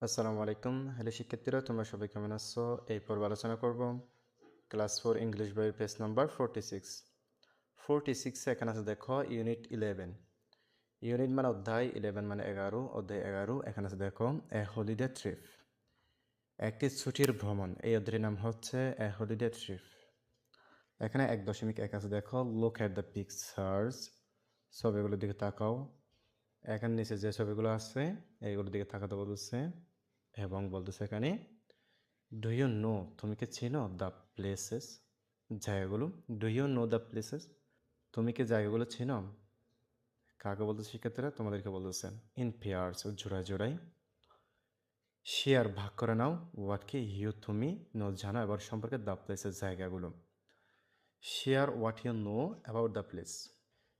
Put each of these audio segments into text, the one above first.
আসসালামু আলাইকুম। হ্যালো শিক্ষার্থীরা, তোমরা সবাই কেমন আছো? এই পর্বে আলোচনা করব ক্লাস 4 ইংলিশ বইয়ের পেজ নাম্বার 46। 46 এ এখানে আছে দেখো ইউনিট 11। ইউনিট মানে অধ্যায়, 11 মানে 11, অধ্যায় 11। এখানে আছে দেখো এ হলিডে ট্রিপ, একটি ছুটির ভ্রমণ। এই অধ্যায়ের নাম হচ্ছে এ হলিডে ট্রিপ। এখানে 1.1 আছে দেখো লুক অ্যাট দ্য পিকচার্স, ছবিগুলোর দিকে তাকাও। এখানে নিচে যে ছবিগুলো আছে এইগুলোর দিকে তাকাতে বলছে এবং বলতেছে এখানে ডু ইউ নো, তুমি কি চিনো দ্য প্লেসেস, জায়গাগুলো। Do you know the places, তুমি কি জায়গাগুলো চিনো। কাকে বলতে শিক্ষার্থীরা? তোমাদেরকে বলতেছেন। ইন পেয়ার্স, জোড়ায় জোড়ায়। শেয়ার, ভাগ করে নাও। হোয়াট কি ইউ, তুমি। নো, জানো, এবার সম্পর্কে দ্য প্লেসেস, জায়গাগুলো। Share what you know about the place,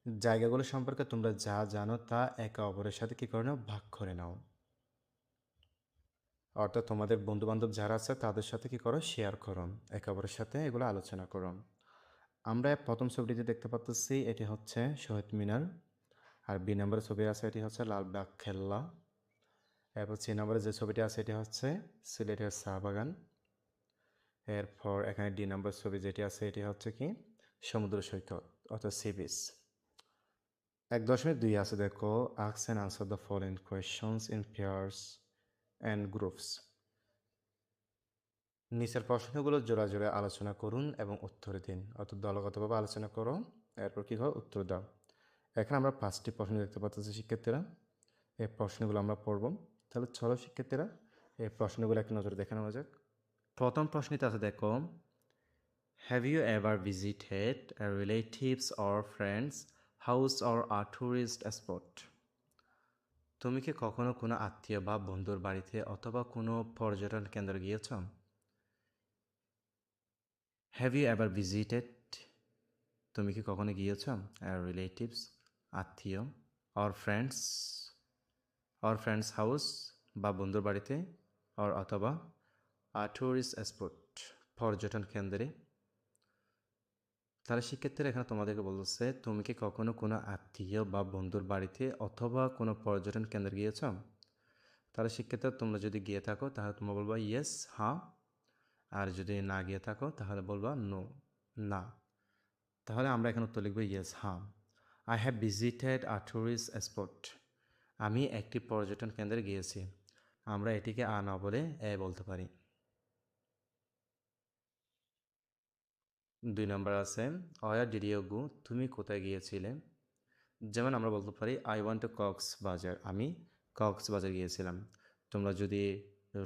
জায়গাগুলো সম্পর্কে তোমরা যা জানো তা একে অপরের সাথে কী করে নাও, ভাগ করে নাও। অর্থাৎ তোমাদের বন্ধুবান্ধব যারা আছে তাদের সাথে কী করো, শেয়ার করো, একে অপরের সাথে এগুলো আলোচনা করো। আমরা প্রথম ছবিটিতে দেখতে পাচ্ছি এটি হচ্ছে শহীদ মিনার, আর বি নম্বরের ছবি আছে এটি হচ্ছে লালবাগ কেল্লা। এরপর সি নম্বরে যে ছবিটি আছে এটি হচ্ছে সিলেটের চা বাগান। এরপর এখানে ডি নম্বর ছবি যেটি আছে এটি হচ্ছে কি সমুদ্র সৈকত অর্থাৎ সি বিচ। 1.2 আছে দেখো ask and answer the following questions in pairs and groups. নিচের প্রশ্নগুলো জোড়া জোড়া আলোচনা করুন এবং উত্তর দিন, অর্থাৎ দলগতভাবে আলোচনা করো, এরপর কী করো, উত্তর দাও। এখানে আমরা 5টি প্রশ্ন দেখতে পাচ্ছি শিক্ষার্থীরা, এই প্রশ্নগুলো আমরা পড়ব। তাহলে চলো শিক্ষার্থীরা এই প্রশ্নগুলো এক নজরে দেখে নেওয়া যাক। প্রথম প্রশ্নটি আছে দেখো, have you ever visited relatives or friends house or a tourist spot, তুমি কি কখনো কোনো আত্মীয় বা বন্ধুর বাড়িতে অথবা কোনো পর্যটন কেন্দ্রে গিয়েছ। হ্যাভ ইউ এভার ভিজিটেড, তুমি কি কখনো গিয়েছ, রিলেটিভস আত্মীয়, অর ফ্রেন্ডস হাউস বা বন্ধুর বাড়িতে, অথবা ট্যুরিস্ট স্পট পর্যটন কেন্দ্রে। তাহলে শিক্ষার্থীরা এখানে তোমাদেরকে বলছে তুমি কি কখনো কোনো আত্মীয় বা বন্ধুর বাড়িতে অথবা কোনো পর্যটন কেন্দ্রে গিয়েছ। তাহলে শিক্ষার্থীরা তোমরা যদি গিয়ে থাকো তাহলে তোমরা বলবা ইয়েস, হ্যাঁ, আর যদি না গিয়ে থাকো তাহলে বলবা নো, না। তাহলে আমরা এখানে উত্তর লিখব ইয়েস, হ্যাঁ। I have visited a tourist spot, আমি একটি পর্যটন কেন্দ্রে গিয়েছি। আমরা এটিকে আ না বলে এ বলতে পারি। 2 নম্বর আছে ওয়ার ডিড ইউ গো, তুমি কোথায় গিয়েছিলে। যেমন আমরা বলতে পারি আই ওয়ান্ট টু কক্সবাজার, আমি কক্সবাজার গিয়েছিলাম। তোমরা যদি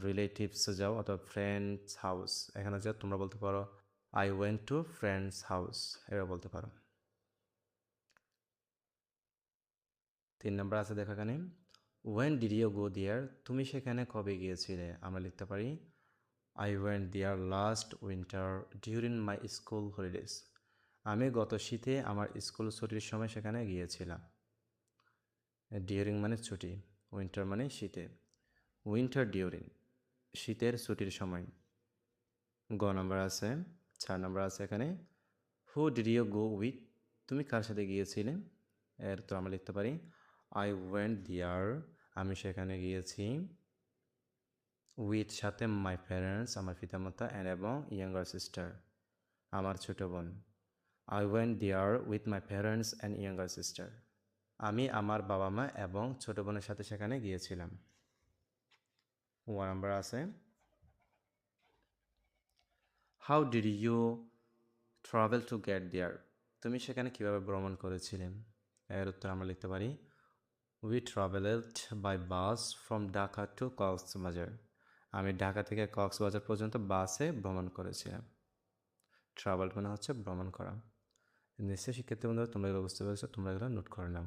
রিলেটিভসে যাও অথবা ফ্রেন্ডস হাউস এখানে যাও, তোমরা বলতে পারো I went to friends house, এরা বলতে পারো। 3 নম্বর আছে দেখো এখানে when did you go there, তুমি সেখানে কবে গিয়েছিলে। আমরা লিখতে পারি I went there last winter during my school holidays, আমি গত শীতে আমার স্কুল ছুটির সময় সেখানে গিয়েছিলাম। ডিউরিং মানে ছুটি, উইন্টার মানে শীতে, উইন্টার ডিউরিং শীতের ছুটির সময়। গ নম্বর আছে 4 নম্বর আছে এখানে who did you go with, তুমি কার সাথে গিয়েছিলে। এর তো আমরা লিখতে পারি আই ওয়েন্ট দেয়ার, আমি সেখানে গিয়েছি, উইথ সাথে মাই প্যারেন্টস আমার পিতামাতা, অ্যান্ড এবং ইয়াঙ্গার সিস্টার আমার ছোট বোন। I went there with my parents and younger sister, আমি আমার বাবা মা এবং ছোট বোনের সাথে সেখানে গিয়েছিলাম। 1 নম্বর আছে how did you travel to get there, তুমি সেখানে কীভাবে ভ্রমণ করেছিলে। এর উত্তর আমরা লিখতে পারি we travelled by bus from Dhaka to Cox's Bazar, আমি ঢাকা থেকে কক্সবাজার পর্যন্ত বাসে ভ্রমণ করেছিলাম। ট্রাভেল মানে হচ্ছে ভ্রমণ করা। নিশ্চয়ই শিক্ষার্থী বন্ধুরা তোমরা এগুলো বুঝতে পেরেছো, তোমরা এগুলো নোট করে নাও।